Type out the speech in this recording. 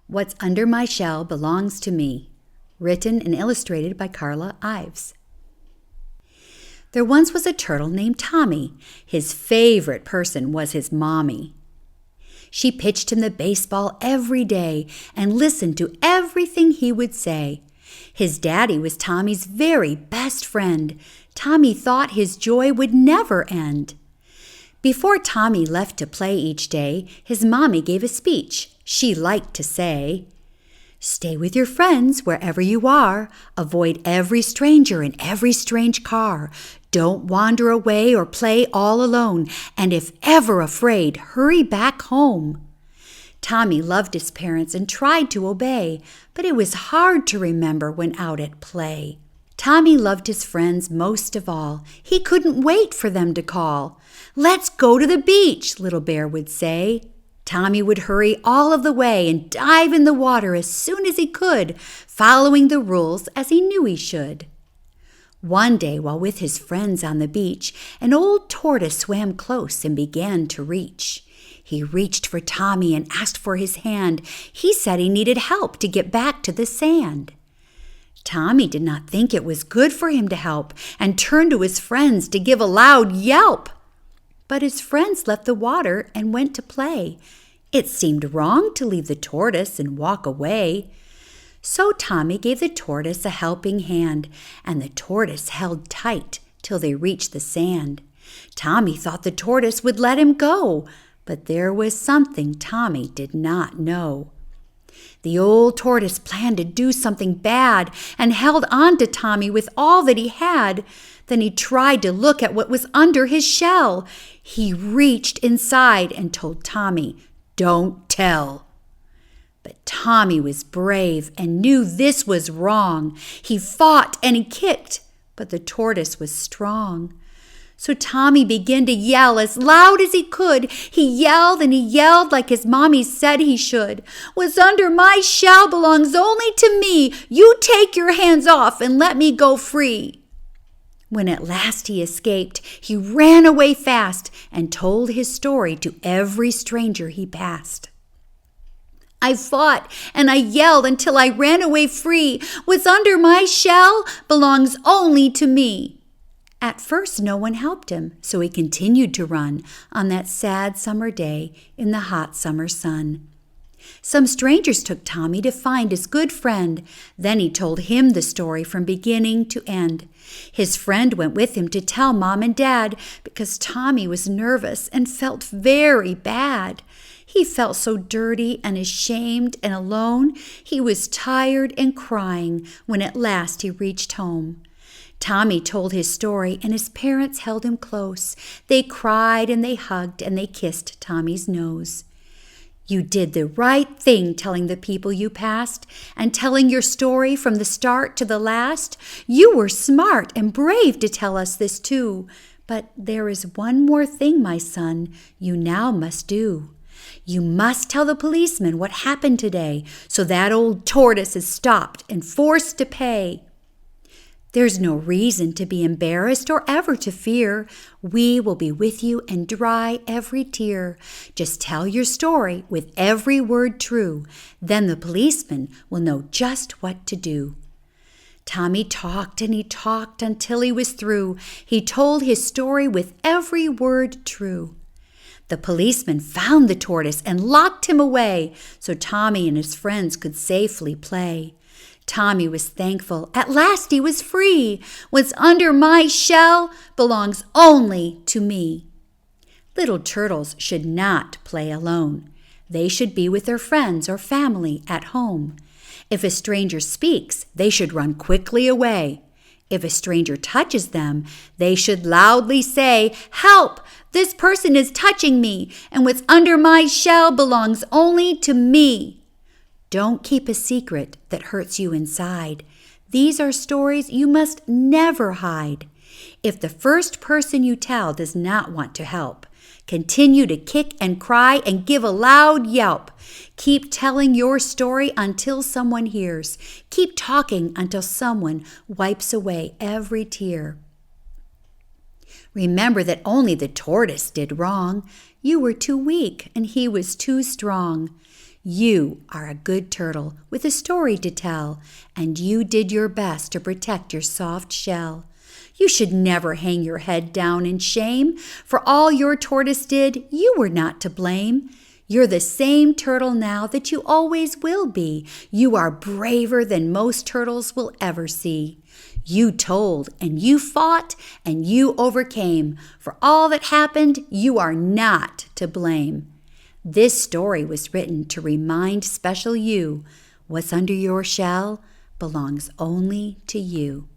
What's Under My Shell Belongs to Me. Written and illustrated by Carla Ives. There once was a turtle named Tommy. His favorite person was his mommy. She pitched him the baseball every day and listened to everything he would say. His daddy was Tommy's very best friend. Tommy thought his joy would never end. Before Tommy left to play each day, his mommy gave a speech. She liked to say, "Stay with your friends wherever you are. Avoid every stranger in every strange car. Don't wander away or play all alone. And if ever afraid, hurry back home." Tommy loved his parents and tried to obey, but it was hard to remember when out at play. Tommy loved his friends most of all. He couldn't wait for them to call. "Let's go to the beach," Little Bear would say. Tommy would hurry all of the way and dive in the water as soon as he could, following the rules as he knew he should. One day, while with his friends on the beach, an old tortoise swam close and began to reach. He reached for Tommy and asked for his hand. He said he needed help to get back to the sand. Tommy did not think it was good for him to help and turned to his friends to give a loud yelp. But his friends left the water and went to play. It seemed wrong to leave the tortoise and walk away. So Tommy gave the tortoise a helping hand, and the tortoise held tight till they reached the sand. Tommy thought the tortoise would let him go, but there was something Tommy did not know. The old tortoise planned to do something bad and held on to Tommy with all that he had. Then he tried to look at what was under his shell. He reached inside and told Tommy, "Don't tell." But Tommy was brave and knew this was wrong. He fought and he kicked, but the tortoise was strong. So Tommy began to yell as loud as he could. He yelled and he yelled like his mommy said he should. "What's under my shell belongs only to me. You take your hands off and let me go free." When at last he escaped, he ran away fast and told his story to every stranger he passed. "I fought and I yelled until I ran away free. What's under my shell belongs only to me." At first no one helped him, so he continued to run on that sad summer day in the hot summer sun. Some strangers took Tommy to find his good friend. Then he told him the story from beginning to end. His friend went with him to tell Mom and Dad because Tommy was nervous and felt very bad. He felt so dirty and ashamed and alone. He was tired and crying when at last he reached home. Tommy told his story and his parents held him close. They cried and they hugged and they kissed Tommy's nose. "You did the right thing telling the people you passed and telling your story from the start to the last. You were smart and brave to tell us this too. But there is one more thing, my son, you now must do. You must tell the policeman what happened today so that old tortoise is stopped and forced to pay. There's no reason to be embarrassed or ever to fear. We will be with you and dry every tear. Just tell your story with every word true. Then the policeman will know just what to do." Tommy talked and he talked until he was through. He told his story with every word true. The policeman found the tortoise and locked him away so Tommy and his friends could safely play. Tommy was thankful. At last he was free. What's under my shell belongs only to me. Little turtles should not play alone. They should be with their friends or family at home. If a stranger speaks, they should run quickly away. If a stranger touches them, they should loudly say, "Help! This person is touching me, and what's under my shell belongs only to me." Don't keep a secret that hurts you inside. These are stories you must never hide. If the first person you tell does not want to help, continue to kick and cry and give a loud yelp. Keep telling your story until someone hears. Keep talking until someone wipes away every tear. Remember that only the tortoise did wrong. You were too weak and he was too strong. You are a good turtle with a story to tell, and you did your best to protect your soft shell. You should never hang your head down in shame. For all your tortoise did, you were not to blame. You're the same turtle now that you always will be. You are braver than most turtles will ever see. You told, and you fought, and you overcame. For all that happened, you are not to blame. This story was written to remind special you, what's under your shell belongs only to you.